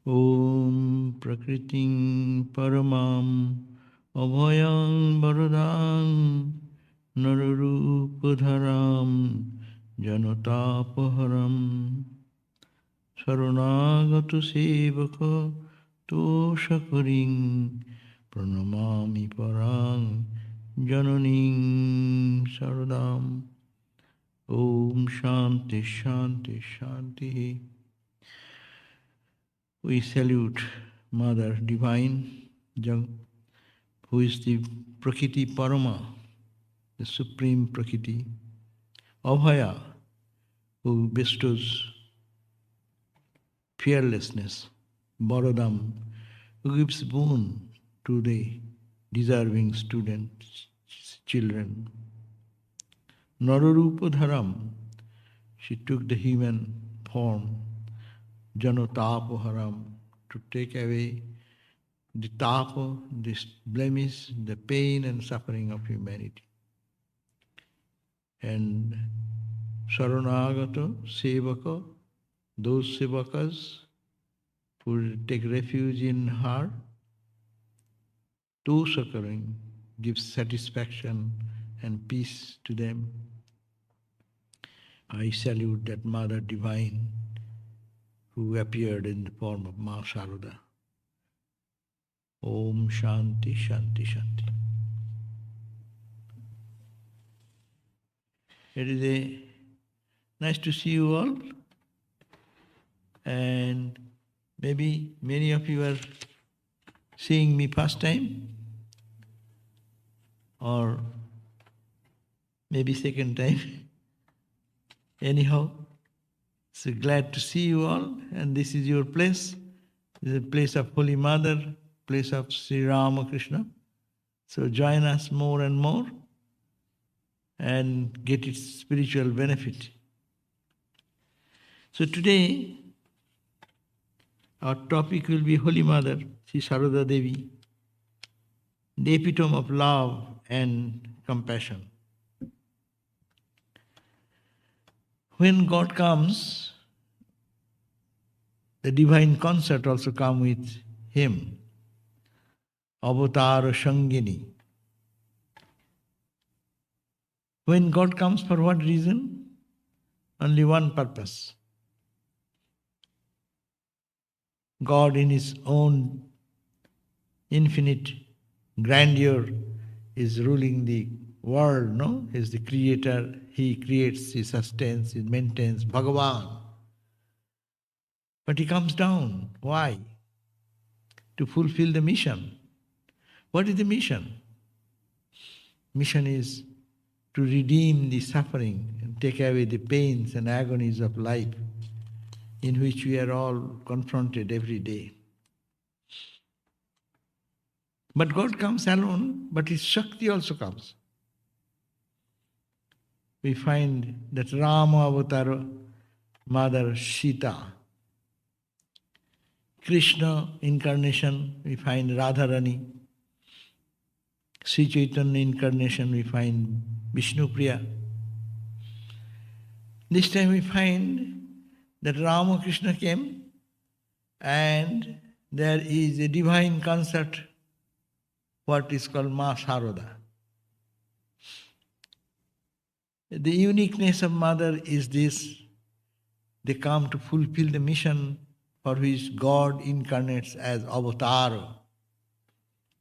Om Prakritim Paramam Abhayam Varadam Narupadharam Janatapaharam Sarunagata Sevaka Toshakaring Pranamami Parang Jananing Saradam. Om Shanti Shanti Shanti. We salute Mother Divine, who is the Prakriti Parama, the Supreme Prakriti, Abhaya, who bestows fearlessness, Baradam, who gives boon to the deserving students, children. Nararupa Dharam, she took the human form, Janotapaharam, to take away the tapa, this blemish, the pain and suffering of humanity. And Saranagata, Sevaka, those Sevakas who take refuge in her, to succoring, gives satisfaction and peace to them. I salute that Mother Divine who appeared in the form of Ma Sarada. Om Shanti Shanti Shanti. It is nice to see you all, and maybe many of you are seeing me first time, or maybe second time. Anyhow, so glad to see you all, and this is your place. This is a place of Holy Mother, place of Sri Ramakrishna. So join us more and more and get its spiritual benefit. So today, our topic will be Holy Mother, Sri Sarada Devi, the epitome of love and compassion. When God comes, the divine concert also comes with Him. Avatara Shangini. When God comes, for what reason? Only one purpose. God in His own infinite grandeur is ruling the world, no? He is the creator. He creates, He sustains, He maintains, Bhagavan. But He comes down. Why? To fulfill the mission. What is the mission? Mission is to redeem the suffering and take away the pains and agonies of life in which we are all confronted every day. But God comes alone, but His Shakti also comes. We find that Rama Avatara, Mother Sita. Krishna incarnation, we find Radharani. Sri Chaitanya incarnation, we find Vishnu Priya. This time we find that Ramakrishna came and there is a divine concert, what is called Ma Sarada. The uniqueness of Mother is this: they come to fulfill the mission for which God incarnates as Avatar.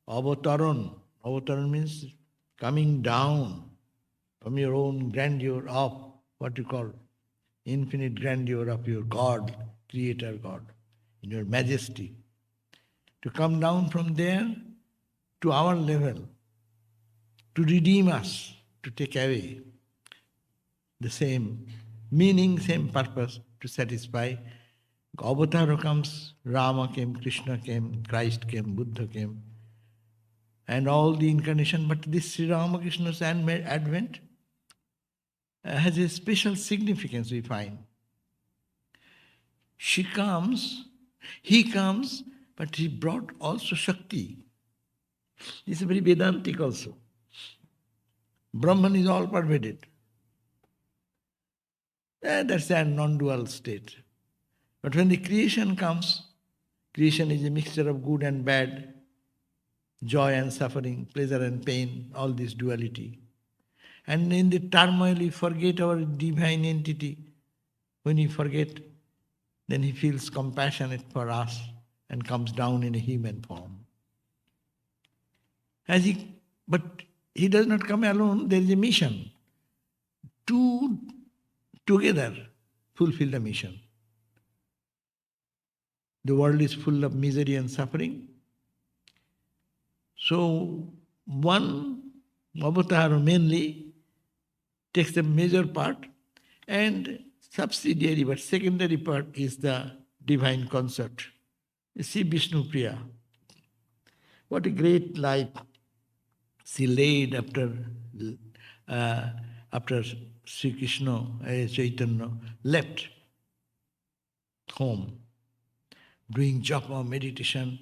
Avataran. Avataran means coming down from your own grandeur of what you call infinite grandeur of your God, Creator God, in your majesty. To come down from there to our level, to redeem us, to take away the same meaning, same purpose, to satisfy. Avatar comes, Rama came, Krishna came, Christ came, Buddha came, and all the incarnation. But this Sri Ramakrishna's advent has a special significance, we find. He comes, but he brought also Shakti. This is very Vedantic also. Brahman is all pervaded. That's a non-dual state. But when the creation comes, Creation is a mixture of good and bad, joy and suffering, pleasure and pain, all this duality. And in the turmoil, we forget our divine entity. When we forget, then he feels compassionate for us and comes down in a human form. But he does not come alone, there is a mission. Two together fulfill the mission. The world is full of misery and suffering. So one avatar mainly takes the major part, and subsidiary but secondary part is the divine concert. You see Vishnu Priya. What a great life she led after Sri Krishna, Chaitanya left home, doing japa, meditation,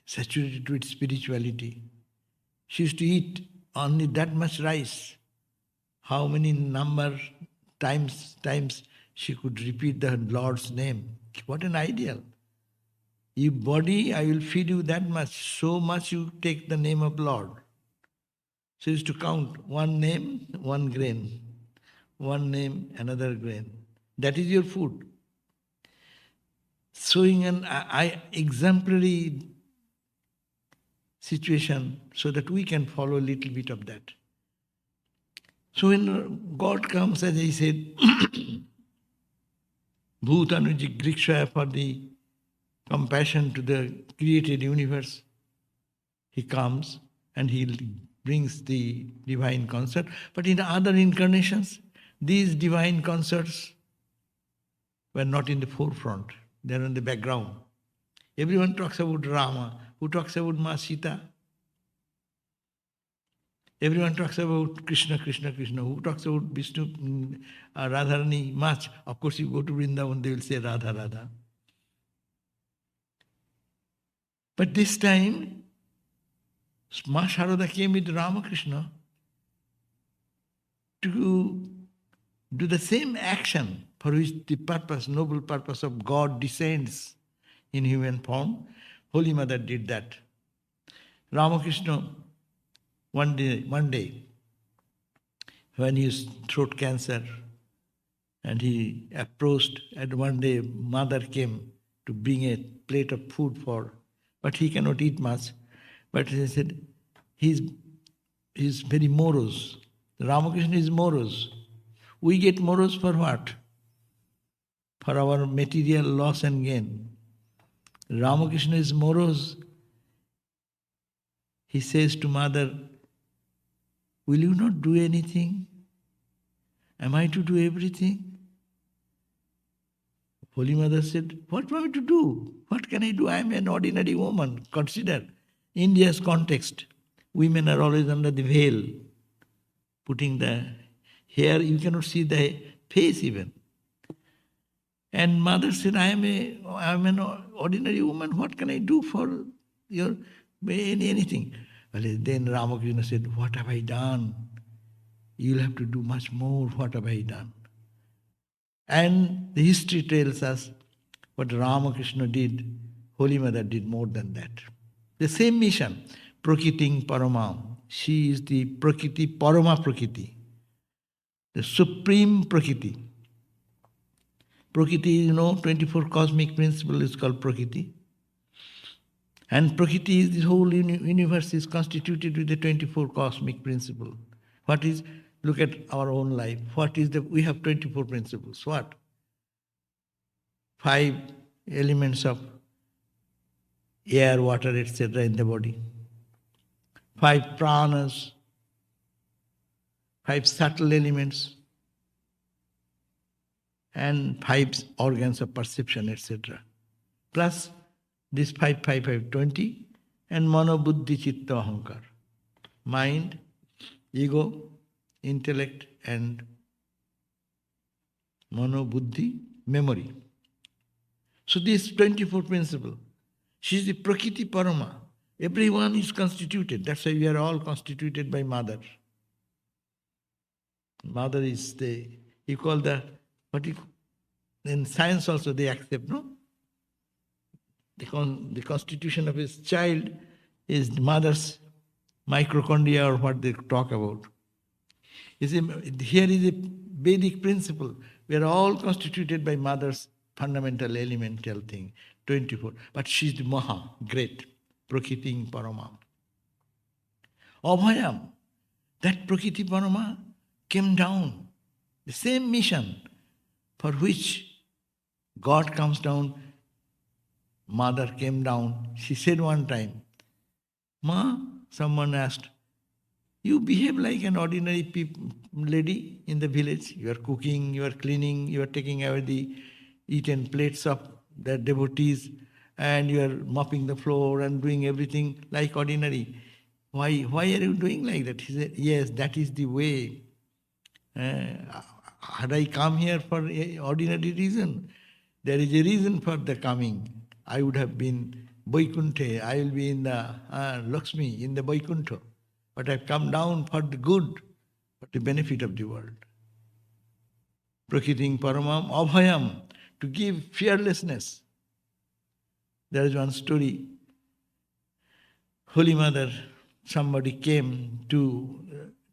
saturated with spirituality. She used to eat only that much rice. How many times she could repeat the Lord's name. What an ideal. You body, I will feed you that much. So much you take the name of Lord. She used to count one name, one grain. One name, another grain. That is your food. Showing an exemplary situation so that we can follow a little bit of that. So when God comes, as I said, Bhutanu Jigrikshaya, for the compassion to the created universe, he comes and he brings the divine concert. But in other incarnations, these divine concerts were not in the forefront. They are in the background. Everyone talks about Rama. Who talks about Ma Sita? Everyone talks about Krishna, Krishna, Krishna. Who talks about Vishnu, Radharani much? Of course, you go to Vrindavan, they will say Radha, Radha. But this time, Ma Sarada came with Ramakrishna to do the same action for which the purpose, noble purpose of God descends in human form. Holy Mother did that. Ramakrishna, one day, when his throat cancer, and he approached, and one day Mother came to bring a plate of food but he cannot eat much. But he said, he's very morose. Ramakrishna is morose. We get morose for what? For our material loss and gain. Ramakrishna is morose. He says to Mother, will you not do anything? Am I to do everything? Holy Mother said, what am I to do? What can I do? I am an ordinary woman. Consider India's context. Women are always under the veil, putting the hair, you cannot see the face even. And Mother said, I am an ordinary woman. What can I do for your anything? Well, then Ramakrishna said, what have I done? You'll have to do much more. What have I done? And the history tells us what Ramakrishna did, Holy Mother did more than that. The same mission, Prakriting Paramam. She is the Prakriti, Parama Prakriti, the supreme Prakriti. Prakriti, 24 cosmic principle is called Prakriti. And Prakriti is, this whole universe is constituted with the 24 cosmic principle. What is, look at our own life. We have 24 principles. What? 5 elements of air, water, etc. in the body. 5 pranas, 5 subtle elements, and 5 organs of perception, etc. Plus this 5, 20, and mano, buddhi, chitta, ahankar. Mind, ego, intellect, and mano, buddhi, memory. So this 24 principle, she is the Prakriti Parama. Everyone is constituted. That's why we are all constituted by Mother. Mother is you call in science also they accept, no? the constitution of his child is the mother's mitochondria, or what they talk about. Here is a Vedic principle. We are all constituted by mother's fundamental elemental thing, 24. But she is the Maha, great, Prakriting Paramam. Abhayam, that Prakriti Parama came down. The same mission for which God comes down, mother came down. She said one time, Ma, someone asked, you behave like an ordinary lady in the village. You are cooking, you are cleaning, you are taking away the eaten plates of the devotees, and you are mopping the floor and doing everything like ordinary. Why are you doing like that? He said, yes, that is the way. Had I come here for an ordinary reason, there is a reason for the coming. I would have been Vaikuntha. I will be in the Lakshmi, in the Vaikuntha. But I've come down for the good, for the benefit of the world. Prakriting Paramam Abhayam, to give fearlessness. There is one story. Holy Mother, somebody came to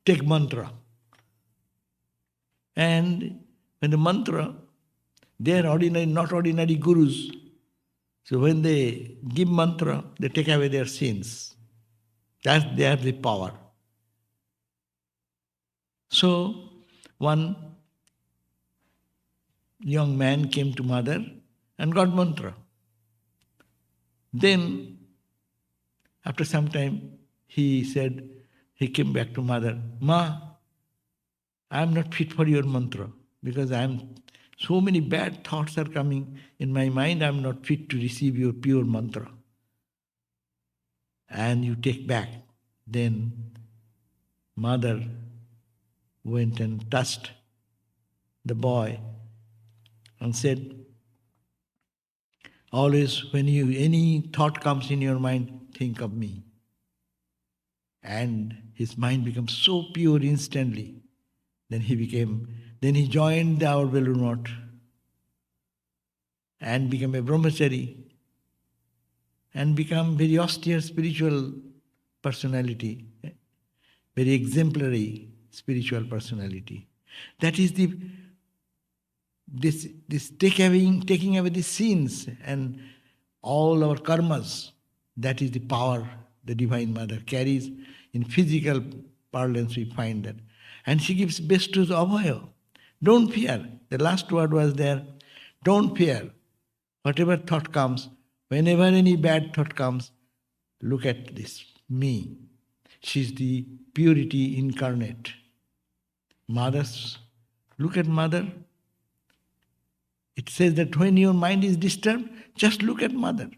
take mantra. And when the mantra, they are ordinary, not ordinary gurus. So when they give mantra, they take away their sins. That they have the power. So one young man came to mother and got mantra. Then, after some time, he came back to mother, Ma, I am not fit for your mantra because so many bad thoughts are coming in my mind, I am not fit to receive your pure mantra. And you take back. Then mother went and touched the boy and said, always when any thought comes in your mind, think of me. And his mind becomes so pure instantly. Then he joined our Velunot and became a brahmachari and become very austere spiritual personality, very exemplary spiritual personality. That is this taking away the sins and all our karmas. That is the power the Divine Mother carries. In physical parlance we find that. And she gives best to Abhaya. Don't fear. The last word was there. Don't fear. Whatever thought comes, whenever any bad thought comes, look at this, me. She's the purity incarnate. Mothers, look at mother. It says that when your mind is disturbed, just look at mother.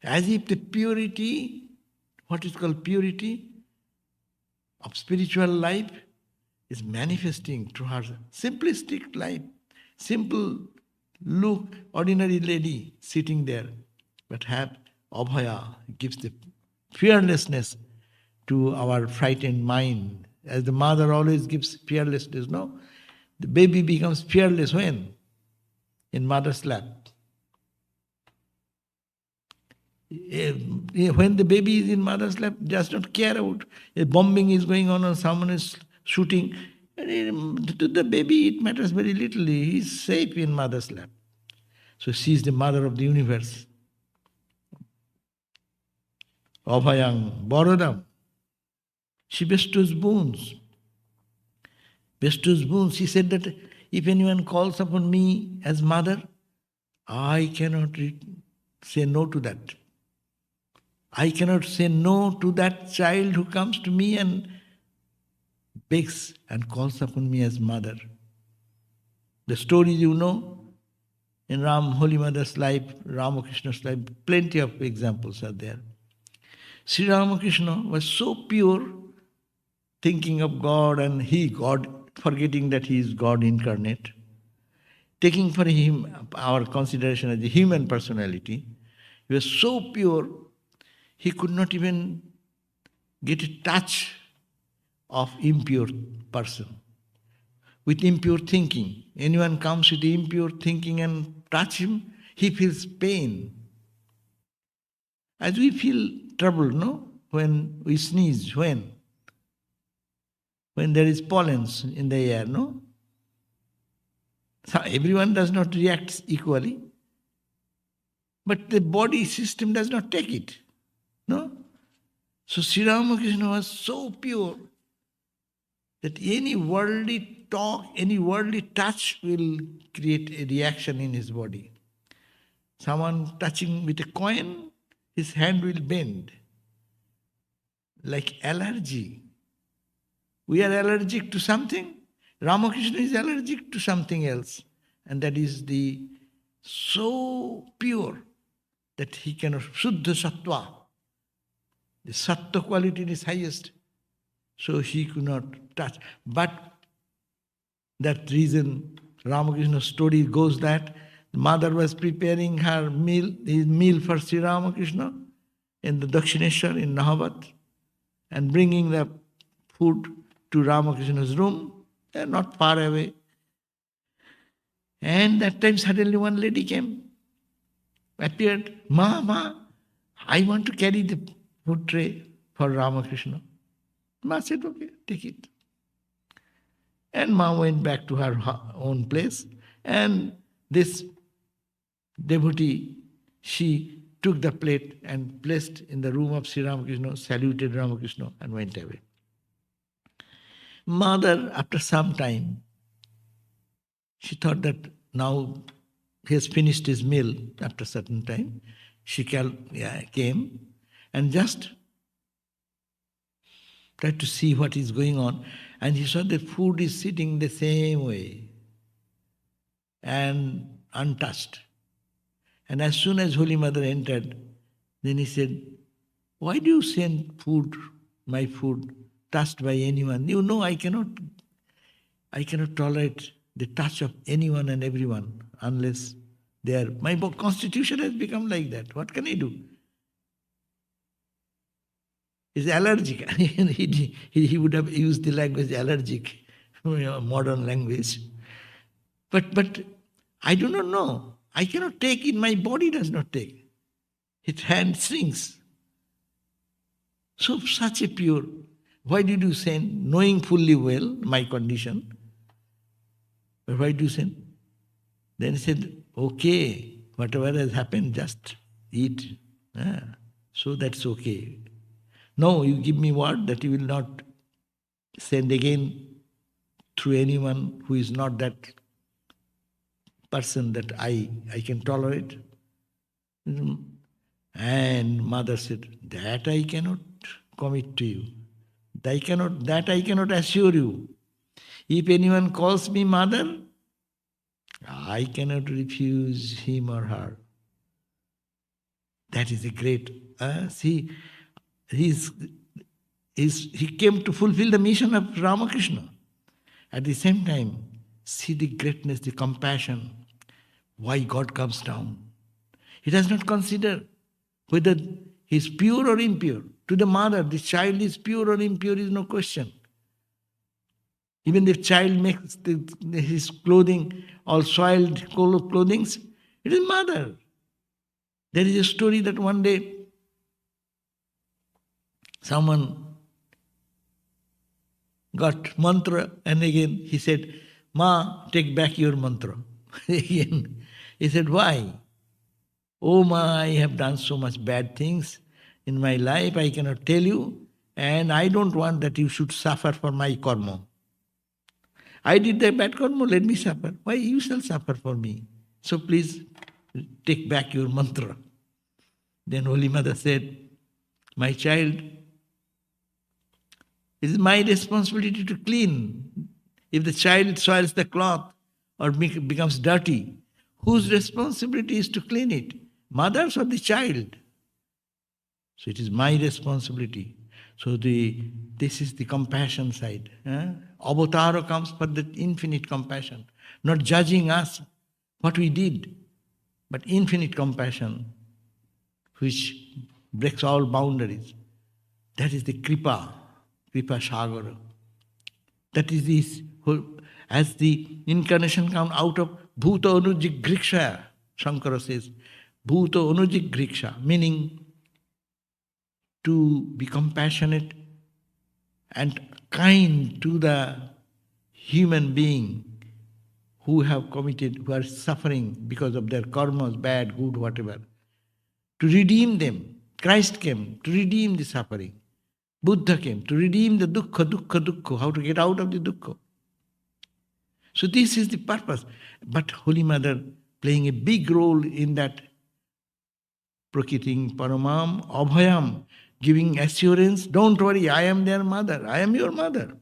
As if the purity, what is called purity of spiritual life, is manifesting through her simplistic life. Simple look, ordinary lady sitting there, but have Abhaya, gives the fearlessness to our frightened mind. As the mother always gives fearlessness, no? The baby becomes fearless when? In mother's lap. When the baby is in mother's lap, does not care about a bombing is going on or someone is shooting. To the baby, it matters very little. He is safe in mother's lap. So she is the mother of the universe. Abhayang, Borodam. She bestows boons. Bestows boons. She said that if anyone calls upon me as mother, I cannot say no to that. I cannot say no to that child who comes to me and begs and calls upon me as mother. The stories you know, in Holy Mother's life, Ramakrishna's life, plenty of examples are there. Sri Ramakrishna was so pure, thinking of God and God, forgetting that he is God incarnate, taking for him our consideration as a human personality. He was so pure, he could not even get a touch of impure person. With impure thinking, anyone comes with impure thinking and touch him, He feels pain. As we feel trouble, no? When we sneeze, when? When there is pollens in the air, no? So everyone does not react equally. But the body system does not take it. No? So Sri Ramakrishna was so pure that any worldly talk, any worldly touch will create a reaction in his body. Someone touching with a coin, his hand will bend. Like allergy. We are allergic to something. Ramakrishna is allergic to something else. And that is the so pure that he cannot, Shuddha Sattva. The Sattva quality is highest. So he could not touch. But that reason, Ramakrishna's story goes that the mother was preparing his meal for Sri Ramakrishna in the Dakshineshwar in Nahavat and bringing the food to Ramakrishna's room. They are not far away. And that time suddenly one lady came, appeared, Ma, I want to carry the food tray for Ramakrishna. Ma said, okay, take it. And Ma went back to her own place. And this devotee, she took the plate and placed in the room of Sri Ramakrishna, saluted Ramakrishna and went away. Mother, after some time, she thought that now he has finished his meal after a certain time. She came and just tried to see what is going on. And he saw the food is sitting the same way and untouched. And as soon as Holy Mother entered, then he said, why do you send food, my food, touched by anyone? You know I cannot tolerate the touch of anyone and everyone unless they are. My constitution has become like that. What can I do? He's allergic. he would have used the language allergic, modern language. But I do not know. I cannot take it. My body does not take. Its hand shrinks. So such a pure. Why did you send, knowing fully well my condition? But why do you send? Then he said, okay, whatever has happened, just eat. So that's okay. No, you give me word that you will not send again through anyone who is not that person that I can tolerate. And mother said, that I cannot commit to you. That I cannot assure you. If anyone calls me mother, I cannot refuse him or her. That is a great. See, he came to fulfill the mission of Ramakrishna. At the same time, see the greatness, the compassion, why God comes down. He does not consider whether he is pure or impure. To the mother, the child is pure or impure is no question. Even if child makes his clothing all soiled clothing, it is mother. There is a story that one day someone got mantra and again he said, Ma, take back your mantra. Again, he said, why? Oh Ma, I have done so much bad things in my life, I cannot tell you, and I don't want that you should suffer for my karma. I did the bad karma, let me suffer. Why you shall suffer for me? So please take back your mantra. Then Holy Mother said, my child, it is my responsibility to clean. If the child soils the cloth or becomes dirty, whose responsibility is to clean it? Mother's or the child? So it is my responsibility. So this is the compassion side. Avatara comes for the infinite compassion. Not judging us, what we did, but infinite compassion, which breaks all boundaries. That is the Kripa Sagara. That is this, as the incarnation comes out of Bhuta Anujigriksha, Shankara says, Bhuto Anujigriksha, meaning to be compassionate and kind to the human being who have committed, who are suffering because of their karmas, bad, good, whatever. To redeem them. Christ came to redeem the suffering. Buddha came to redeem the dukkha, how to get out of the dukkha. So this is the purpose. But Holy Mother playing a big role in that, Prakriting Paramam Abhayam, giving assurance, don't worry, I am their mother, I am your mother.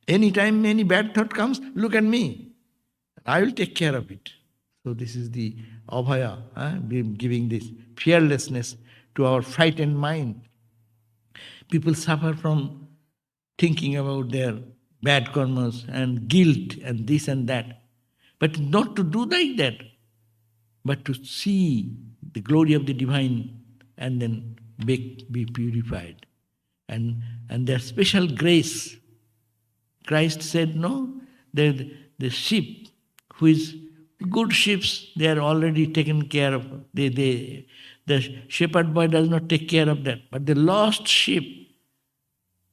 Anytime any bad thought comes, look at me. I will take care of it. So this is the Abhaya, giving this fearlessness to our frightened mind. People suffer from thinking about their bad karmas and guilt and this and that. But not to do like that, but to see the glory of the divine and then be purified. And their special grace. Christ said, no, the sheep, who is good sheep, they are already taken care of. The shepherd boy does not take care of that. But the lost sheep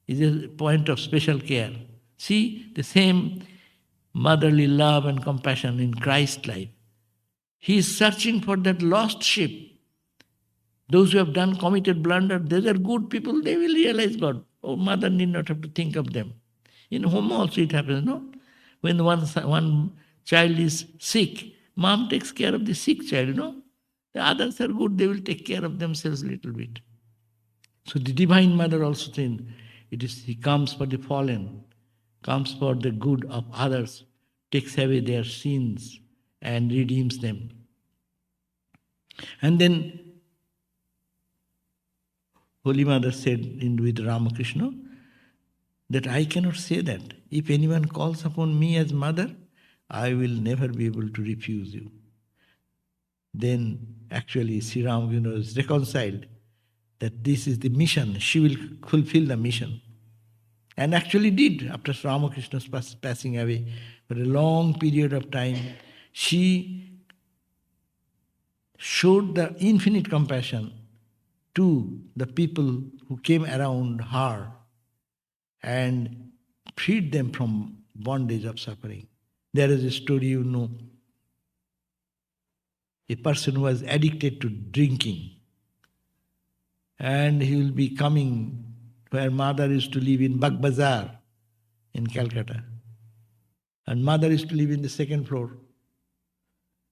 is a point of special care. See, the same motherly love and compassion in Christ's life. He is searching for that lost sheep. Those who have committed blunder, those are good people, they will realize God. Oh, mother need not have to think of them. In home also it happens, no? When one child is sick, mom takes care of the sick child, no? The others are good, they will take care of themselves a little bit. So the Divine Mother also saying, He comes for the fallen, comes for the good of others, takes away their sins and redeems them. And then Holy Mother said with Ramakrishna that I cannot say that. If anyone calls upon me as mother, I will never be able to refuse you. Then actually Sri Ramakrishna is reconciled that this is the mission. She will fulfill the mission. And actually did. After Ramakrishna's passing away, for a long period of time, she showed the infinite compassion to the people who came around her and freed them from bondage of suffering. There is a story, you know, a person who was addicted to drinking, and he will be coming where mother used to live in Bag Bazar in Calcutta. And mother used to live in the second floor.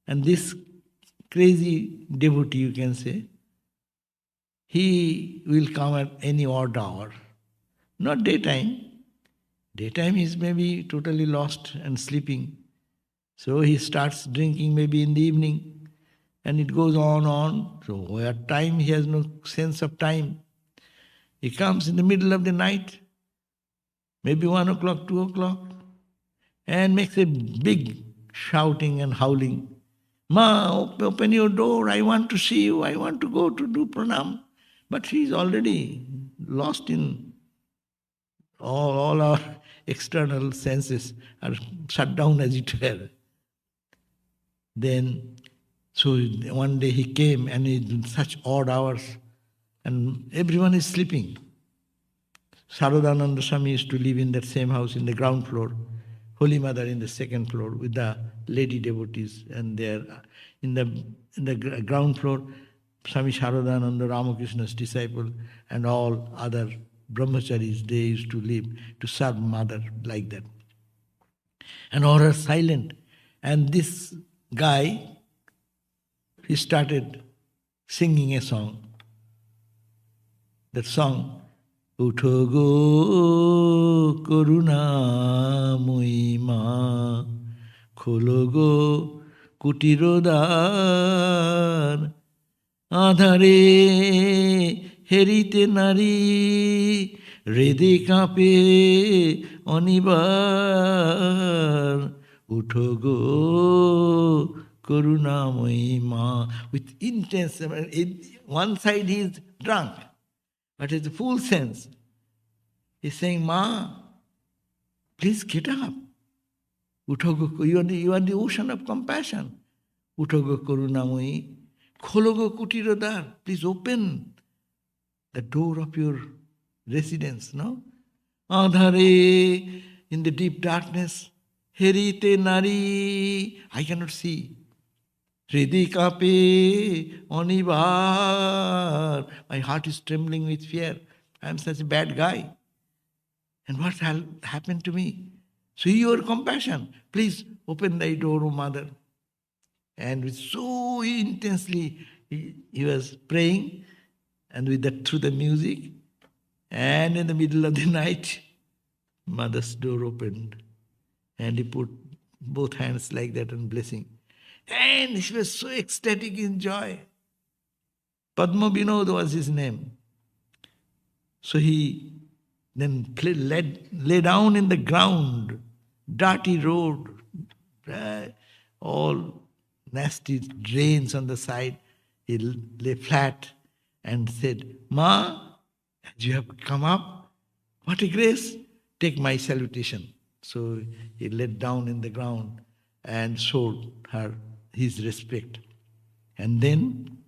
And this crazy devotee, you can say, he will come at any odd hour. Not daytime. Daytime is maybe totally lost and sleeping. So he starts drinking maybe in the evening. And it goes on. So at time he has no sense of time. He comes in the middle of the night, maybe 1 o'clock, 2 o'clock, and makes a big shouting and howling. Ma, open your door, I want to see you, I want to go to do pranam. But he is already lost in all our external senses are shut down as it were. Then, so one day he came and in such odd hours, and everyone is sleeping. Sarvadevananda Swami used to live in that same house in the ground floor, Holy Mother in the second floor with the lady devotees, and there in the ground floor, Swami Sarvadevananda, Ramakrishna's disciple, and all other brahmacharis, they used to live to serve Mother like that. And all are silent. And this guy, he started singing a song. That song, Utho go karuna muima, kholo go kutirodar, adhare herite nari, rede kape onibar, Utho go karuna muima. With intense, one side he is drunk, but in the full sense, he's saying, Ma, please get up. You are the ocean of compassion. Utogo Karunamoi, Khologo Kutirodar, please open the door of your residence, no? Adhare, in the deep darkness, Herite Nari, I cannot see. Hridikape, Onivar, my heart is trembling with fear. I am such a bad guy. And what happened to me? So your compassion, please open thy door, O mother. And with so intensely he was praying, and with that through the music, and in the middle of the night, mother's door opened, and he put both hands like that and blessing. And he was so ecstatic in joy. Padma Vinod was his name. So he then lay down in the ground, dirty road, all nasty drains on the side. He lay flat and said, Ma, as you have come up, what a grace, take my salutation. So he laid down in the ground and showed her his respect. And then,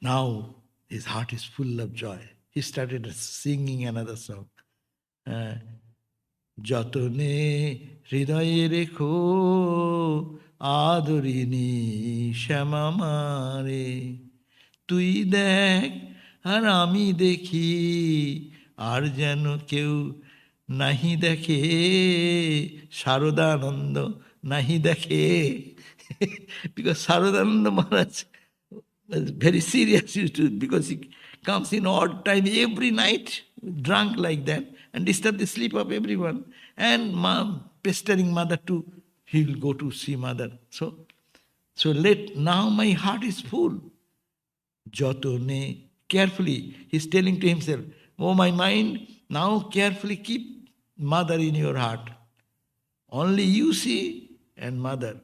now his heart is full of joy. He started singing another song. Jatone hridaye rekho adorini shamamare. Tui dekh আর আমি দেখি আর যেন কেউ নাহি দেখে শারদানন্দ নাহি দেখে. Because Sarvadevananda Maharaj was very serious because he comes in odd time every night, drunk like that, and disturb the sleep of everyone. And pestering mother too, he will go to see mother. So now my heart is full. Jotone, carefully, he's telling to himself, oh my mind, now carefully keep mother in your heart. Only you see and mother.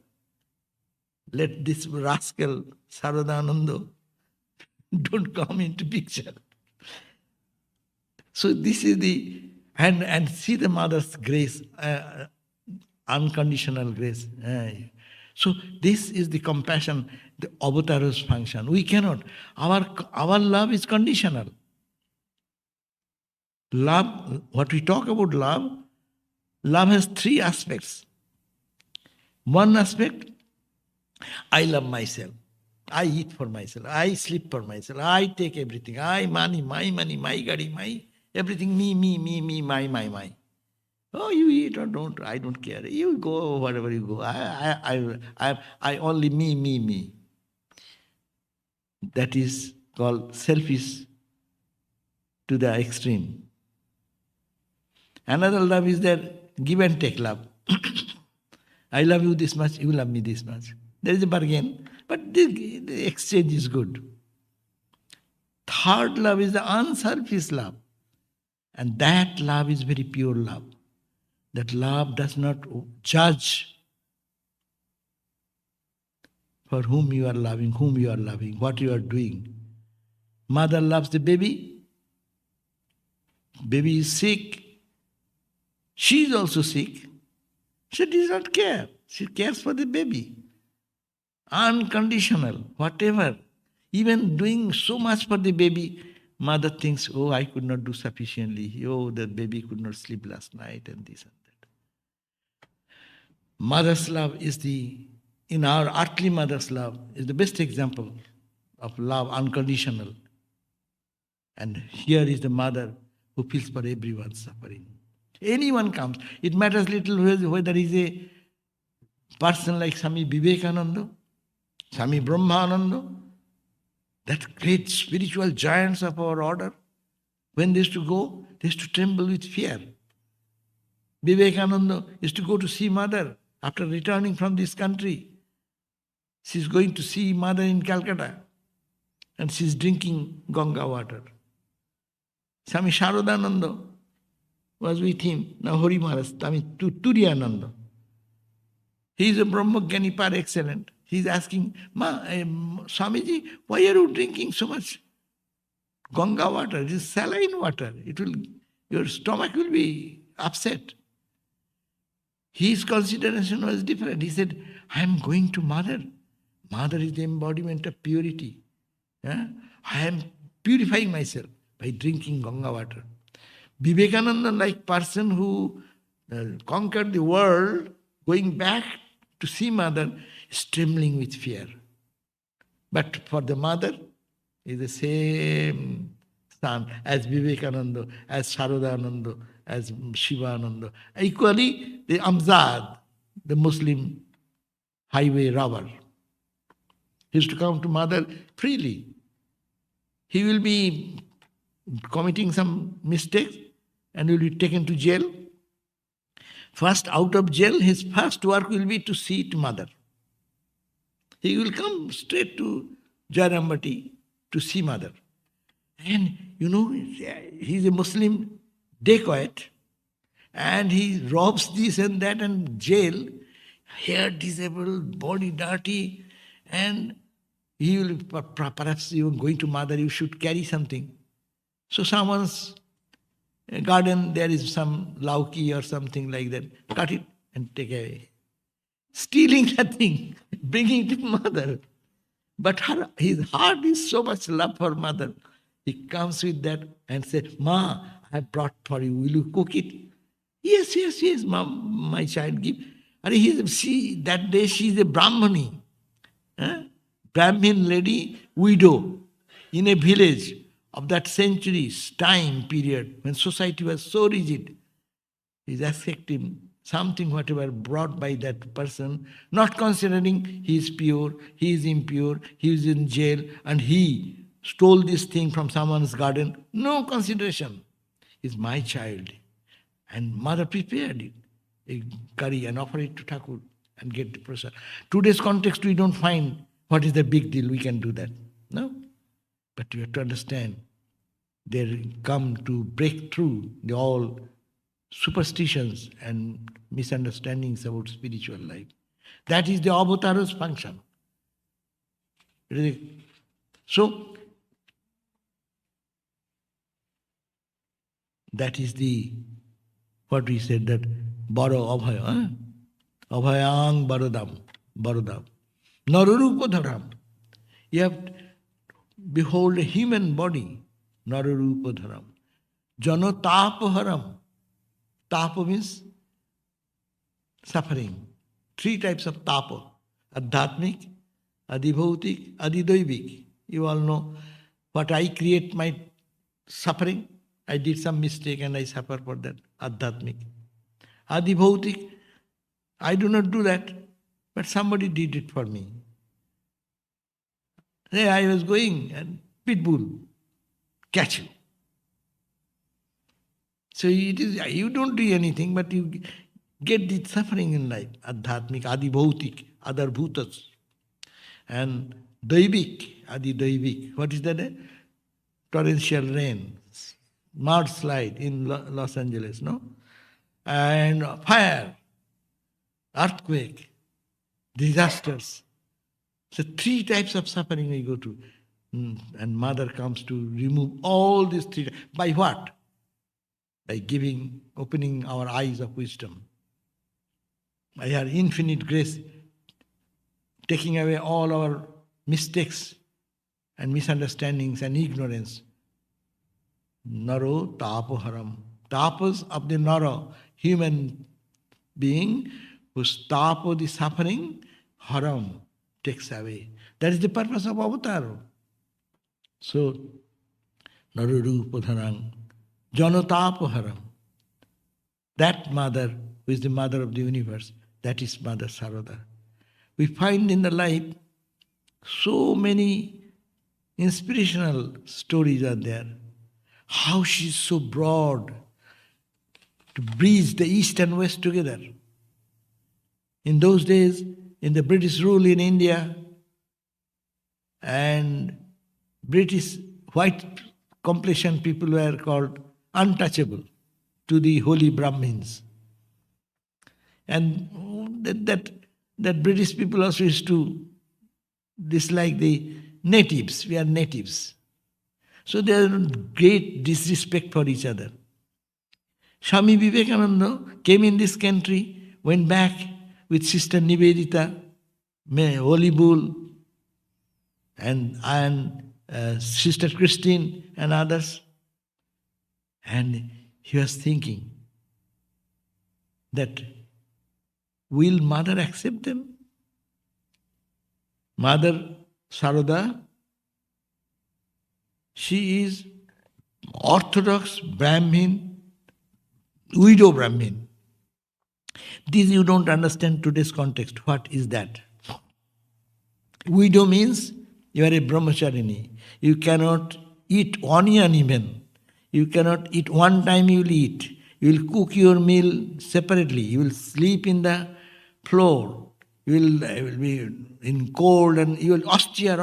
Let this rascal Sarvadevananda don't come into picture. So this is the, and see the mother's grace, unconditional grace. So this is the compassion, the avatar's function. We cannot. Our love is conditional. Love, what we talk about love has three aspects. One aspect, I love myself. I eat for myself. I sleep for myself. I take everything. Money, my gadi, my everything, me, my. Oh, you eat or don't, I don't care. You go wherever you go. I only me. That is called selfish to the extreme. Another love is that give and take love. I love you this much, you love me this much. There is a bargain, but the exchange is good. Third love is the unselfish love. And that love is very pure love. That love does not judge for whom you are loving, what you are doing. Mother loves the baby. Baby is sick. She is also sick. She does not care. She cares for the baby. Unconditional, whatever. Even doing so much for the baby, mother thinks, oh, I could not do sufficiently. Oh, the baby could not sleep last night and this and that. Mother's love is in our earthly mother's love, is the best example of love, unconditional. And here is the mother who feels for everyone's suffering. Anyone comes, it matters little whether he is a person like Swami Vivekananda, Swami Brahmananda, that great spiritual giants of our order. When they used to go, they used to tremble with fear. Vivekananda used to go to see mother after returning from this country. She's going to see mother in Calcutta and she's drinking Ganga water. Swami Sarvadevananda was with him. Now Hari Maharaj, Swami Turiyananda. He is a Brahmagyani par excellent. He is asking, Swamiji, why are you drinking so much Ganga water? It is saline water. Your stomach will be upset. His consideration was different. He said, I am going to mother. Mother is the embodiment of purity. I am purifying myself by drinking Ganga water. Vivekananda, like person who conquered the world, going back to see mother, is trembling with fear. But for the mother, is the same son as Vivekananda, as Sarada, as Shivananda. Equally, the Amzad, the Muslim highway robber, he used to come to mother freely. He will be committing some mistakes and will be taken to jail. First, out of jail, his first work will be to see to mother. He will come straight to Jairambati to see mother. And he's a Muslim dacoit, and he robs this and that and jail, hair disabled, body dirty, and he will perhaps even going to mother, you should carry something. So someone's garden, there is some lauki or something like that, cut it and take away. Stealing that thing, bringing it to mother. But his heart is so much love for mother. He comes with that and says, Ma, I brought for you, will you cook it? Yes, Mom, my child, give. That day she is a Brahmani. Brahmin lady, widow, in a village of that century's time period when society was so rigid. Is accepting something whatever brought by that person, not considering he is pure, he is impure, he is in jail, and he stole this thing from someone's garden. No consideration. It's my child. And mother prepared it, a curry, and offer it to Thakur and get the prasad. Today's context, we don't find what is the big deal, we can do that. No? But you have to understand, they come to break through all superstitions and misunderstandings about spiritual life. That is the avatar's function. So, that is what we said, that Baro Abhaya, Abhayang Barodam, Narurupa Dharam. You have to behold a human body, Narurupa Dharam. Jano Tapaharam. Tapa means suffering. 3 types of tapa. Adhyatmic, Adibhautik, Adidoivik. You all know what I create my suffering. I did some mistake and I suffer for that. Adhyatmic. Adibhautik, I do not do that, but somebody did it for me. Hey, I was going and pitbull, catch you. So it is, you don't do anything, but you get the suffering in life. Adhyatmic, Adibhautik, other bhutas. And Daivik, Adidaivik. What is that? Torrential rain, mudslide in Los Angeles, no? And fire, earthquake, disasters. So 3 types of suffering we go to. And mother comes to remove all these 3. By what? By opening our eyes of wisdom. By her infinite grace, taking away all our mistakes and misunderstandings and ignorance. Naro tapaharam. Tapas of the Nara, human being, whose tapa, the suffering, haram, takes away. That is the purpose of avatar. So, Narurupadharang, Janotapaharam. That mother, who is the mother of the universe, that is Mother Sarada. We find in the life so many inspirational stories are there. How she is so broad to bridge the East and West together. In those days, in the British rule in India, and British white complexion people were called untouchable to the holy Brahmins. And that British people also used to dislike the natives. We are natives. So there is great disrespect for each other. Swami Vivekananda came in this country, went back with Sister Nivedita, Holy Bull, and Sister Christine and others. And he was thinking that, will Mother accept them? Mother Sarada, she is Orthodox Brahmin, widow Brahmin. This you don't understand today's context. What is that? Widow means you are a brahmacharini. You cannot eat onion even. You cannot eat one time you will eat. You will cook your meal separately. You will sleep in the floor. You will be in cold and you will austere.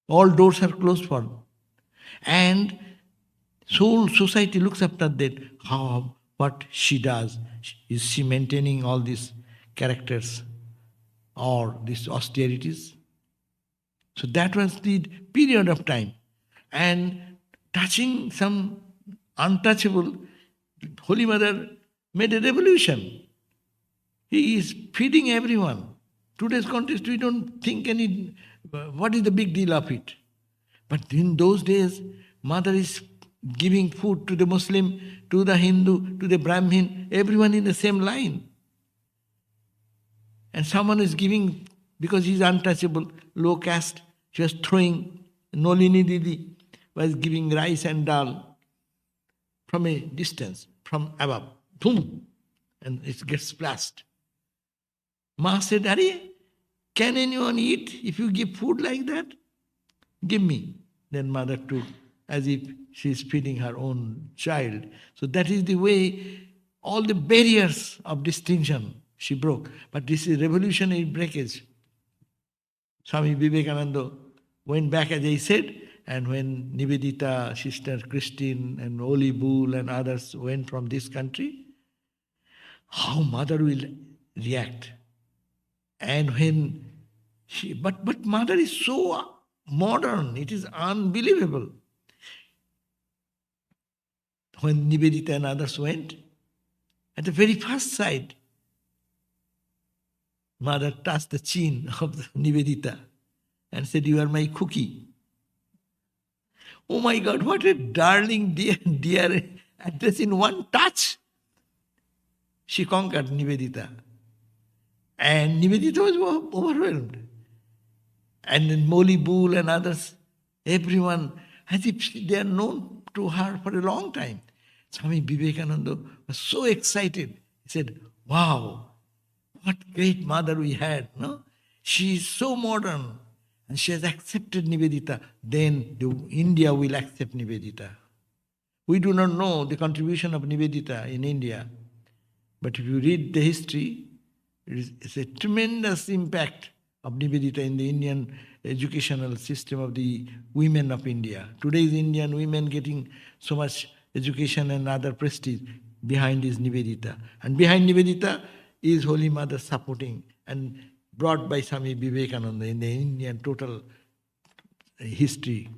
All doors are closed for. And whole society looks after that. What she does. Is she maintaining all these characters or these austerities? So that was the period of time. And touching some untouchable, Holy Mother made a revolution. He is feeding everyone. Today's context, we don't think what is the big deal of it? But in those days, Mother is giving food to the Muslim, to the Hindu, to the Brahmin, everyone in the same line. And someone is giving, because he is untouchable, low caste, she was throwing, Nolini Didi was giving rice and dal from a distance, from above, boom, and it gets splashed. Ma said, Ari, can anyone eat if you give food like that? Give me. Then Mother took, as if she is feeding her own child. So that is the way all the barriers of distinction she broke. But this is revolutionary breakage. Swami Vivekananda went back, as I said, and when Nivedita, Sister Christine, and Oli Bull and others went from this country, how Mother will react. And when but Mother is so modern, it is unbelievable. When Nivedita and others went, at the very first sight, Mother touched the chin of the Nivedita and said, you are my cookie. Oh my God, what a darling, dear address in one touch. She conquered Nivedita. And Nivedita was overwhelmed. And then Moli Bull and others, everyone, as if they are known to her for a long time. Swami Vivekananda was so excited. He said, wow, what great mother we had. No? She is so modern. And she has accepted Nivedita. Then India will accept Nivedita. We do not know the contribution of Nivedita in India. But if you read the history, it's a tremendous impact of Nivedita in the Indian educational system of the women of India. Today's Indian women getting so much education and other prestige, behind is Nivedita. And behind Nivedita is Holy Mother supporting and brought by Swami Vivekananda in the Indian total history.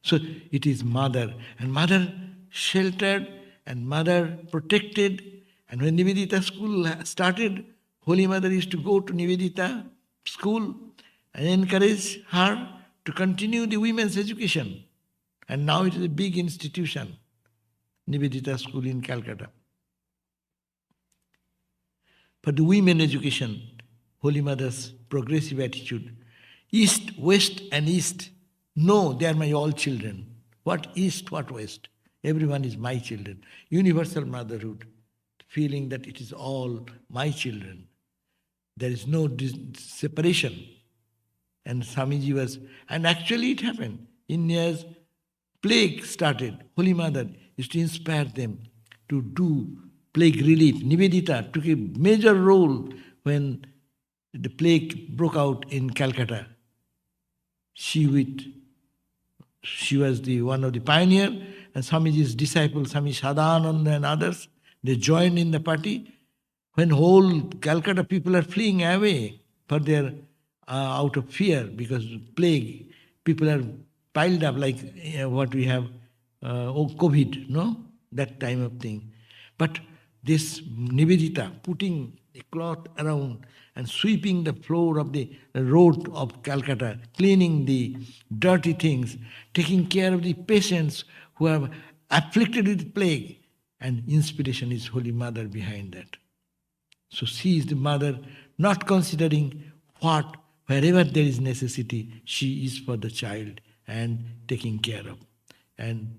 So it is Mother. And Mother sheltered and Mother protected. And when Nivedita school started, Holy Mother used to go to Nivedita school and encourage her to continue the women's education. And now it is a big institution, Nivedita school in Calcutta. But the women education, Holy Mother's progressive attitude, East, West and East, no, they are my all children. What East, what West? Everyone is my children. Universal motherhood, feeling that it is all my children. There is no separation. And Swamiji was, and actually it happened. India's plague started. Holy Mother used to inspire them to do plague relief. Nivedita took a major role when the plague broke out in Calcutta. She was one of the pioneers, and Swamiji's disciples, Swami Sadananda and others, they joined in the party. When whole Calcutta people are fleeing away for their out of fear because plague, people are piled up like what we have, COVID, no? That time of thing. But this Nivedita putting a cloth around and sweeping the floor of the road of Calcutta, cleaning the dirty things, taking care of the patients who are afflicted with plague. And inspiration is Holy Mother behind that. So she is the mother, not considering what, wherever there is necessity, she is for the child and taking care of. And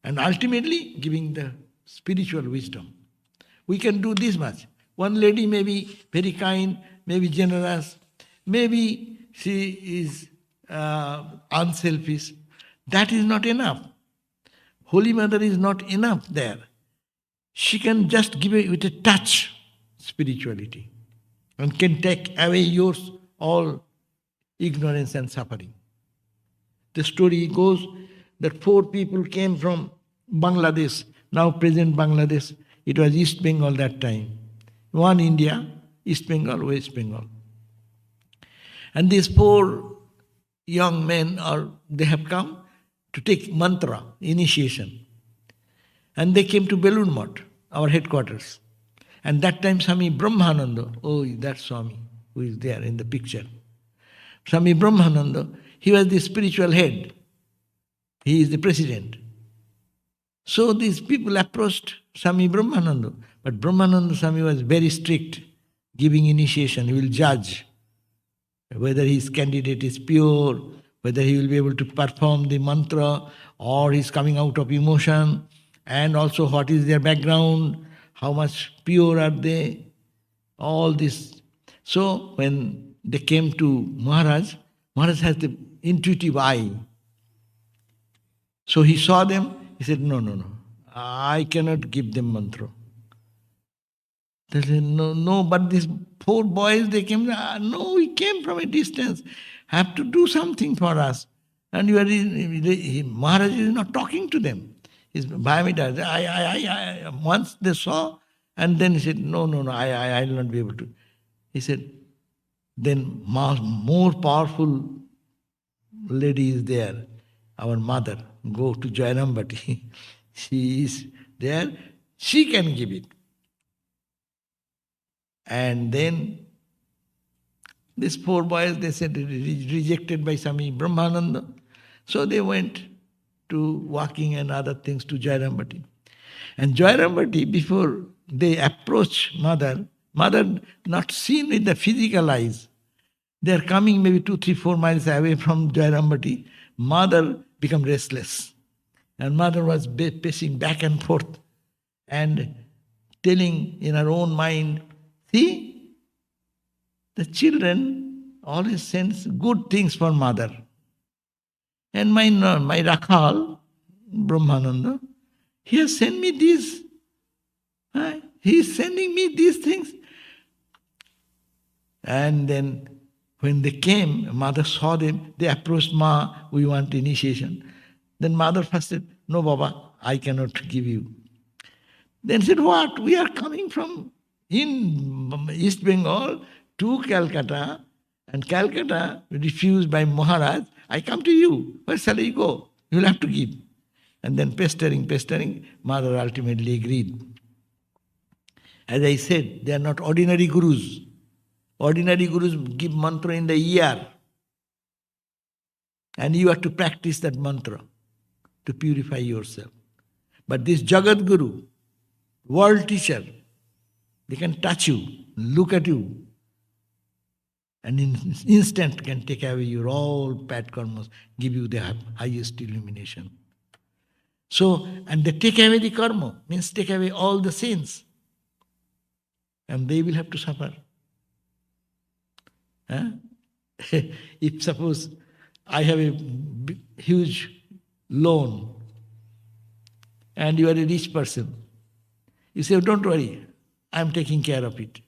ultimately giving the spiritual wisdom. We can do this much. One lady may be very kind, may be generous, maybe she is unselfish. That is not enough. Holy Mother is not enough there. She can just give it with a touch spirituality and can take away yours all ignorance and suffering. The story goes that 4 people came from Bangladesh, now present Bangladesh. It was East Bengal that time. One India, East Bengal, West Bengal. And these 4 young men, they have come to take mantra, initiation. And they came to Belur Math, our headquarters. And that time Swami Brahmananda, that's Swami who is there in the picture. Swami Brahmananda, he was the spiritual head. He is the president. So these people approached Swami Brahmananda. But Brahmananda Swami was very strict, giving initiation. He will judge whether his candidate is pure, whether he will be able to perform the mantra, or he's coming out of emotion, and also what is their background, how much pure are they, all this. So when they came to Maharaj, Maharaj has the intuitive eye. So he saw them, he said, no, I cannot give them mantra. They said, no, but these 4 boys, they came, no, we came from a distance, have to do something for us. And Maharaj is not talking to them. His Bhayamita, I once they saw, and then he said, no, I will not be able to. He said, then more powerful lady is there, our mother. Go to Jairambati. She is there, she can give it. And then these 4 boys, they said, rejected by Swami Brahmananda. So they went to walking and other things to Jairambati. And Jairambati, before they approach mother not seen with the physical eyes. They are coming maybe 2, 3, 4 miles away from Jairambati. Mother became restless. And mother was pacing back and forth and telling in her own mind, see, the children always sends good things for mother. And my Rakhal, Brahmananda, he has sent me this. He is sending me these things. And then when they came, mother saw them, they approached Ma, we want initiation. Then mother first said, no Baba, I cannot give you. Then said, what? We are coming from in East Bengal to Calcutta, and Calcutta refused by Maharaj. I come to you. Where shall I go? You will have to give. And then pestering, mother ultimately agreed. As I said, they are not ordinary gurus. Ordinary gurus give mantra in the year. And you have to practice that mantra to purify yourself. But this Jagat Guru, world teacher, they can touch you, look at you, and in instant can take away your all bad karmas, give you the highest illumination. So, and they take away the karma, means take away all the sins. And they will have to suffer. If suppose I have a huge loan and you are a rich person, you say, don't worry, I am taking care of it.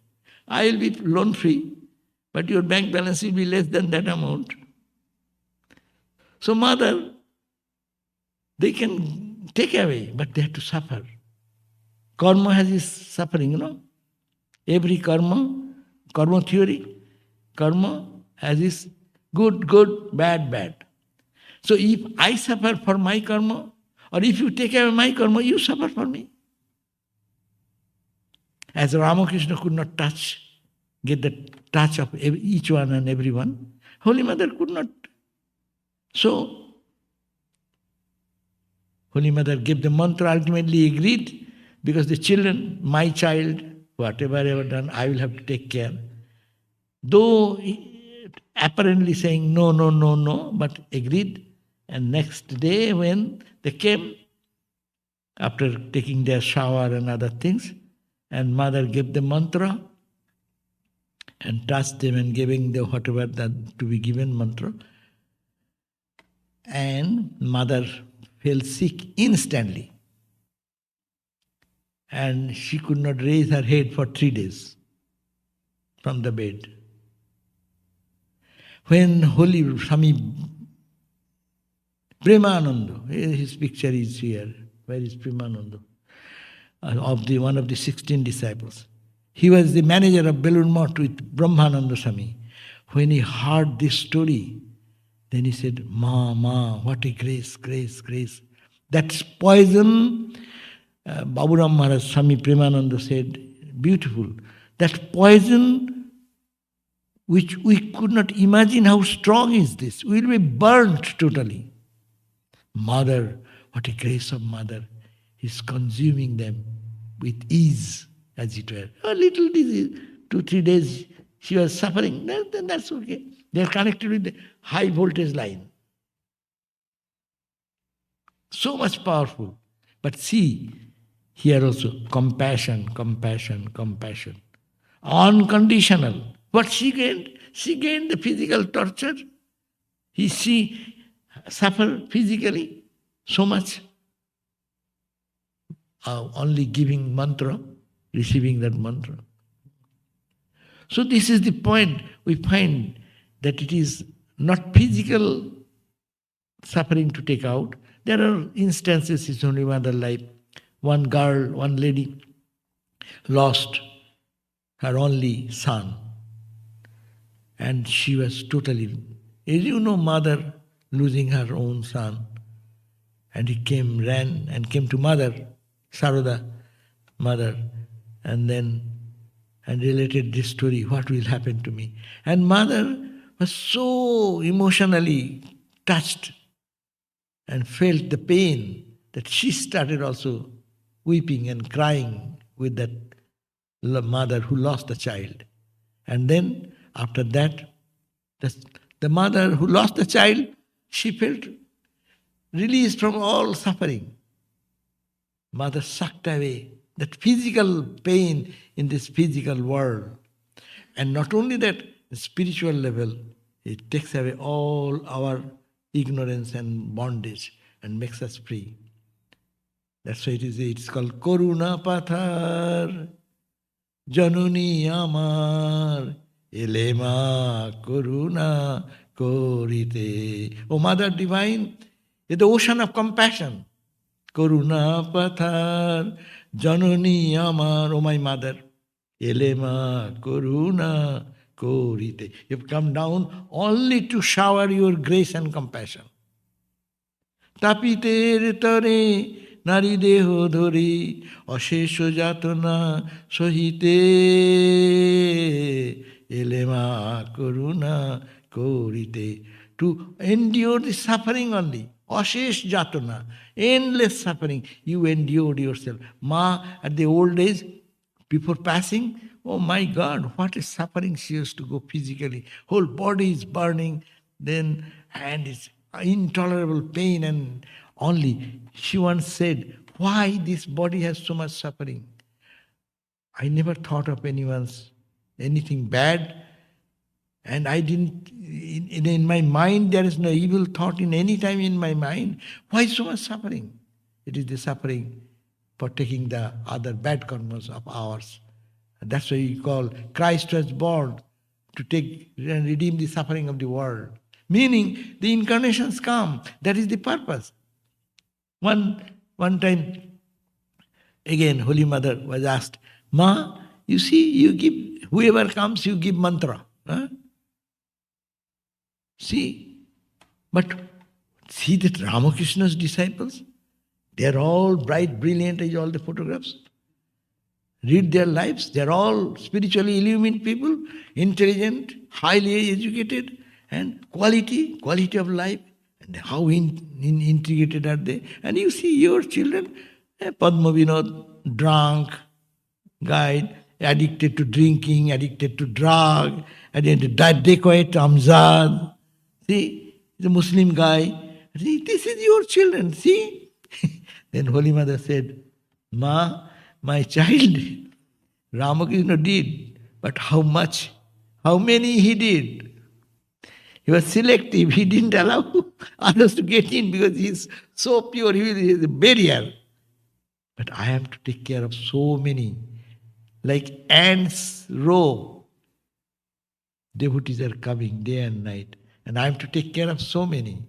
I will be loan free, but your bank balance will be less than that amount. So mother, they can take away, but they have to suffer. Karma has its suffering, you know. Every karma theory, karma has its good, bad. So if I suffer for my karma, or if you take away my karma, you suffer for me. As Ramakrishna could not get the touch of each one and everyone, Holy Mother could not. So, Holy Mother gave the mantra, ultimately agreed, because the children, my child, whatever I have done, I will have to take care. Though apparently saying no, no, no, no, but agreed. And next day when they came, after taking their shower and other things, and mother gave the mantra and touched them and giving the whatever that to be given mantra, and mother fell sick instantly. And she could not raise her head for 3 days from the bed. When Holy Swami Premananda, his picture is here. Where is Premananda? One of the 16 disciples. He was the manager of Belur Math with Brahmananda Swami. When he heard this story, then he said, Ma, what a grace, grace, grace. That's poison. Baburam Maharaj Swami Premananda said, beautiful. That poison which we could not imagine how strong is this. We will be burnt totally. Mother, what a grace of Mother. Is consuming them with ease, as it were. A little disease, 2-3 days she was suffering, then that's okay. They are connected with the high voltage line. So much powerful. But see, here also, compassion, compassion, compassion. Unconditional. What she gained? She gained the physical torture. She suffered physically so much. Only giving mantra, receiving that mantra. So this is the point. We find that it is not physical suffering to take out. There are instances in Holy Mother life. One girl, one lady lost her only son. And she was totally, as you know, mother losing her own son. And he ran and came to mother, Sarada, mother, and related this story, what will happen to me. And mother was so emotionally touched and felt the pain that she started also weeping and crying with that mother who lost the child. And then after that, the mother who lost the child, she felt released from all suffering. Mother sucked away that physical pain in this physical world. And not only that, the spiritual level, it takes away all our ignorance and bondage and makes us free. That's why it's called Koruna Pathar Januni Amar Elema Koruna Korite. O Mother Divine, is the ocean of compassion. Koruna Pathar Januni Amar, O my Mother, Elema Koruna Korite. You've come down only to shower your grace and compassion. Tapiter tare nari deho dhori ashesho jatana sohite elema koruna korite. To endure the suffering only. Ashesh jatana, endless suffering. You endured yourself. Ma, at the old age, before passing, oh my God, what a suffering she used to go physically. Whole body is burning, and it's intolerable pain, and only she once said, why this body has so much suffering? I never thought of anything bad, and I didn't, in my mind there is no evil thought in any time in my mind. Why so much suffering? It is the suffering for taking the other bad karmas of ours. And that's why we call Christ was born to take and redeem the suffering of the world. Meaning the incarnations come. That is the purpose. One time, again, Holy Mother was asked, Ma, you see, you give, whoever comes, you give mantra. Huh? See, but see that Ramakrishna's disciples, they are all bright, brilliant as all the photographs. Read their lives. They're all spiritually illumined people, intelligent, highly educated, and quality of life. And how integrated are they? And you see your children, Padma Vinod, drunk, guy, addicted to drinking, addicted to drug, addicted to dacoit, Amzad. See, the Muslim guy. See, this is your children, see? Then Holy Mother said, Ma, my child, Ramakrishna did, but how much? How many he did? He was selective. He didn't allow others to get in because he is so pure. He is a barrier. But I have to take care of so many. Like ants row, devotees are coming day and night. And I have to take care of so many.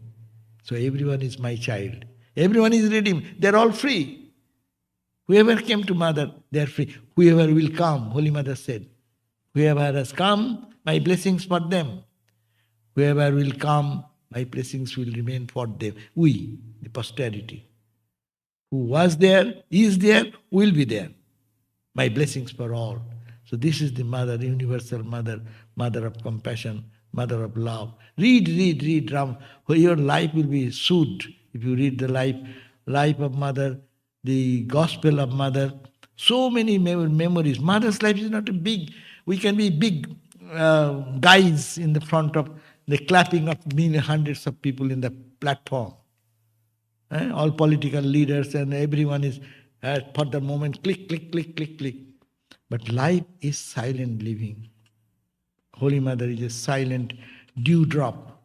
So everyone is my child. Everyone is redeemed. They're all free. Whoever came to Mother, they're free. Whoever will come, Holy Mother said, whoever has come, my blessings for them. Whoever will come, my blessings will remain for them. We, the posterity. Who was there, is there, will be there. My blessings for all. So this is the Mother, universal Mother, Mother of compassion, Mother of love. Read, Ram. Your life will be soothed if you read the life of Mother, the Gospel of Mother. So many memories. Mother's life is not a big, we can be big guys in the front of the clapping of hundreds of people in the platform. All political leaders and everyone is for the moment click. But life is silent living. Holy Mother is a silent dewdrop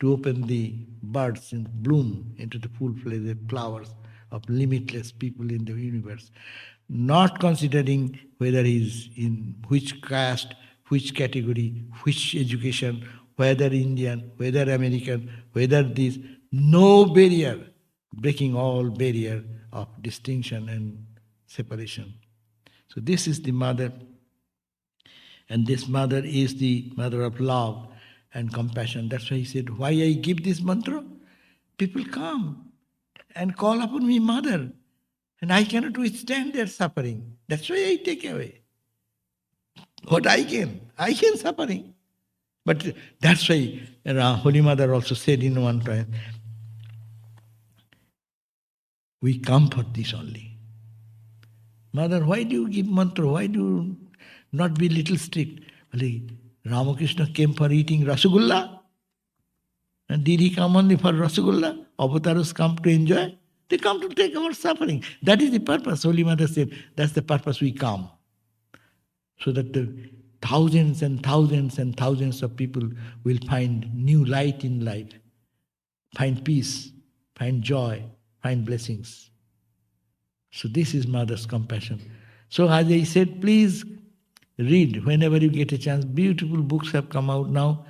to open the buds and bloom into the full-fledged flowers of limitless people in the universe. Not considering whether he is in which caste, which category, which education, whether Indian, whether American, whether this, no barrier, breaking all barrier of distinction and separation. So this is the Mother, and this Mother is the Mother of love and compassion. That's why he said, why I give this mantra? People come and call upon me Mother, and I cannot withstand their suffering. That's why I take away what I can. I can suffering. But that's why Holy Mother also said in one time, we come for this only. Mother, why do you give mantra? Why do you not be little strict? Ramakrishna came for eating Rasagulla. And did he come only for Rasagulla? Avatars come to enjoy. They come to take our suffering. That is the purpose. Holy Mother said, that's the purpose we come. So that the thousands and thousands and thousands of people will find new light in life, find peace, find joy, find blessings. So this is Mother's compassion. So as I said, please read whenever you get a chance. Beautiful books have come out now.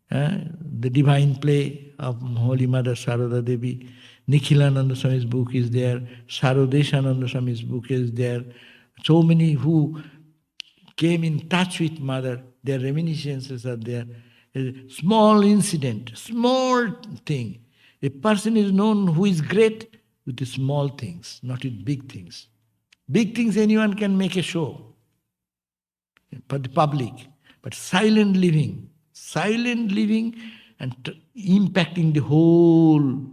The Divine Play of Holy Mother Sarada Devi. Nikhilananda Swami's book is there. Sarodeshananda Swami's book is there. So many who came in touch with Mother, their reminiscences are there. A small incident, small thing. A person is known who is great with the small things, not with big things. Big things anyone can make a show for the public. But silent living and impacting the whole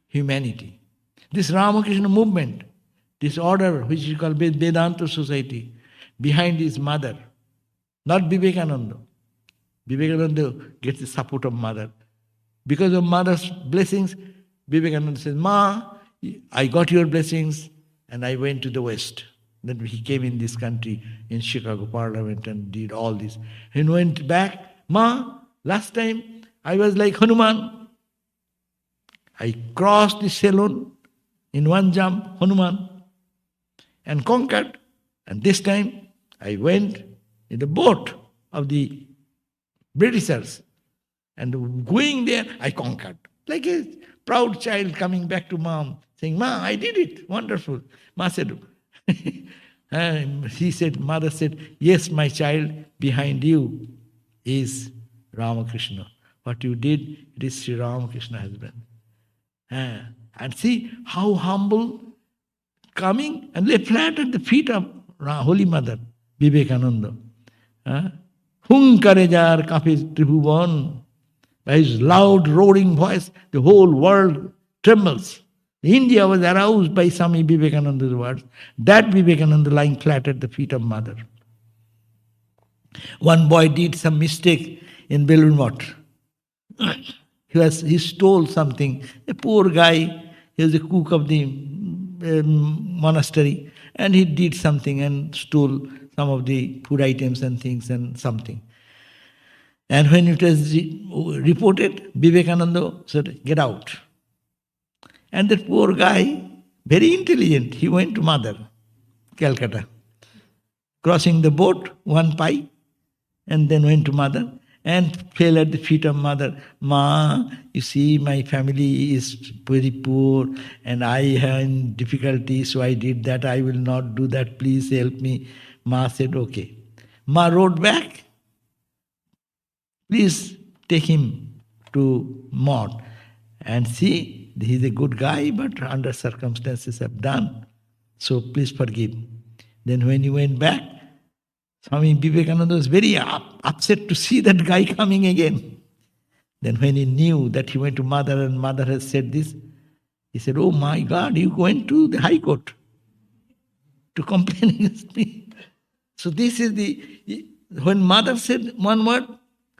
humanity. This Ramakrishna movement, this order which is called Vedanta Society, behind his Mother, not Vivekananda. Vivekananda gets the support of Mother. Because of Mother's blessings, Vivekananda says, Ma, I got your blessings and I went to the West. Then he came in this country, in Chicago Parliament, and did all this. And went back, Ma, last time I was like Hanuman. I crossed the Ceylon in one jump, Hanuman, and conquered. And this time I went in the boat of the Britishers. And going there, I conquered. Like a proud child coming back to mom, saying, Ma, I did it. Wonderful. Ma said, Mother said, yes, my child, behind you is Ramakrishna. What you did, it is Sri Ramakrishna has been. And see how humble, coming and lay flat at the feet of Holy Mother, Vivekananda. Hunkare jar kafe tribhuvan. By his loud roaring voice, the whole world trembles. India was aroused by Swami Vivekananda's words. That Vivekananda lying flat at the feet of Mother. One boy did some mistake in Belur Math. He stole something. A poor guy, he was the cook of the monastery, and he did something and stole some of the food items and things and something. And when it was reported, Vivekananda said, "Get out." And that poor guy, very intelligent, he went to Mother, Calcutta. Crossing the boat, one pie, and then went to Mother and fell at the feet of Mother. "Ma, you see, my family is very poor and I am difficulty, so I did that. I will not do that. Please help me." Ma said, "Okay." Ma wrote back, "Please take him to Maud and see, he is a good guy, but under circumstances have done. So please forgive." Then when he went back, Swami Vivekananda was very upset to see that guy coming again. Then when he knew that he went to Mother and Mother has said this, he said, "Oh my God, you went to the High Court to complain against me." So this is when Mother said one word,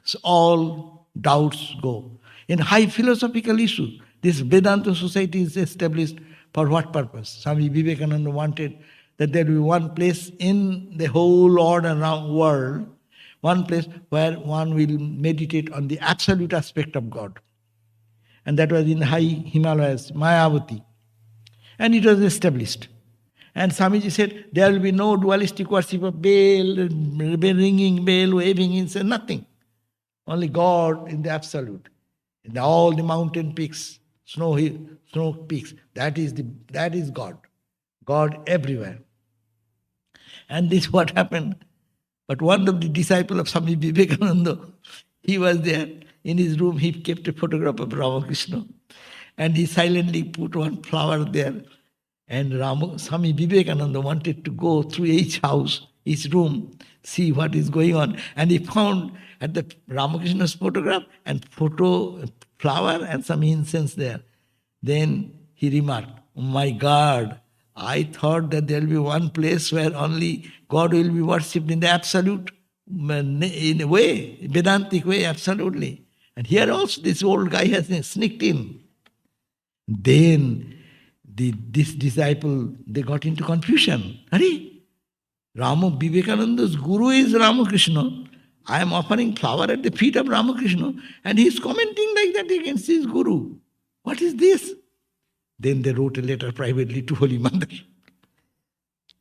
so all doubts go. In high philosophical issues, this Vedanta society is established for what purpose? Swami Vivekananda wanted that there will be one place in the whole world, one place where one will meditate on the absolute aspect of God. And that was in high Himalayas, Mayavati. And it was established. And Swamiji said, there will be no dualistic worship of bell, ringing bell, waving incense, nothing. Only God in the absolute. In all the mountain peaks, snow peaks, that is God. God everywhere. And this is what happened. But one of the disciples of Swami Vivekananda, he was there. In his room, he kept a photograph of Ramakrishna. And he silently put one flower there. And Swami Vivekananda wanted to go through each house, each room, see what is going on. And he found at the Ramakrishna's photograph and flower and some incense there. Then he remarked, "Oh my God, I thought that there will be one place where only God will be worshipped in the absolute, in a way, Vedantic way, absolutely. And here also this old guy has sneaked in." Then this disciple, they got into confusion. Hurry, Vivekananda's guru is Ramakrishna. I am offering flower at the feet of Ramakrishna, and he is commenting like that against his guru. What is this? Then they wrote a letter privately to Holy Mother.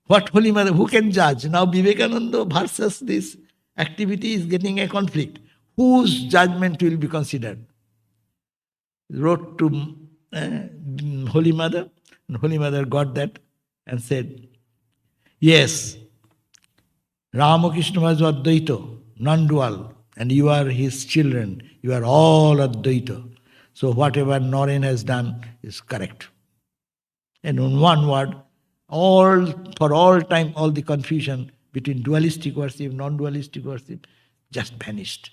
What Holy Mother? Who can judge? Now Vivekananda versus this activity is getting a conflict. Whose judgment will be considered? Wrote to Holy Mother, and Holy Mother got that and said, "Yes, Ramakrishna was Advaita, non-dual, and you are his children. You are all Advaita. So whatever Naren has done is correct." And in one word, for all time, all the confusion between dualistic worship, non-dualistic worship just vanished.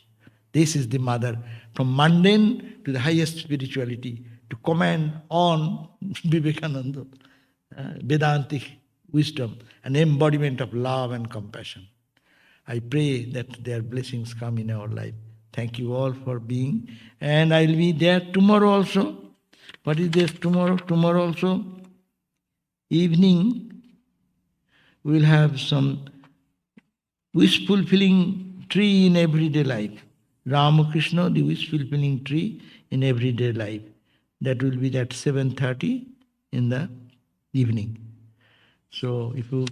This is the Mother, from mundane to the highest spirituality, to command on Vivekananda, Vedantic wisdom, an embodiment of love and compassion. I pray that their blessings come in our life. Thank you all for being. And I'll be there tomorrow also. What is there tomorrow? Tomorrow also, evening, we'll have some wish-fulfilling tree in everyday life. Ramakrishna, the wish-fulfilling tree in everyday life. That will be at 7:30 in the evening. So if you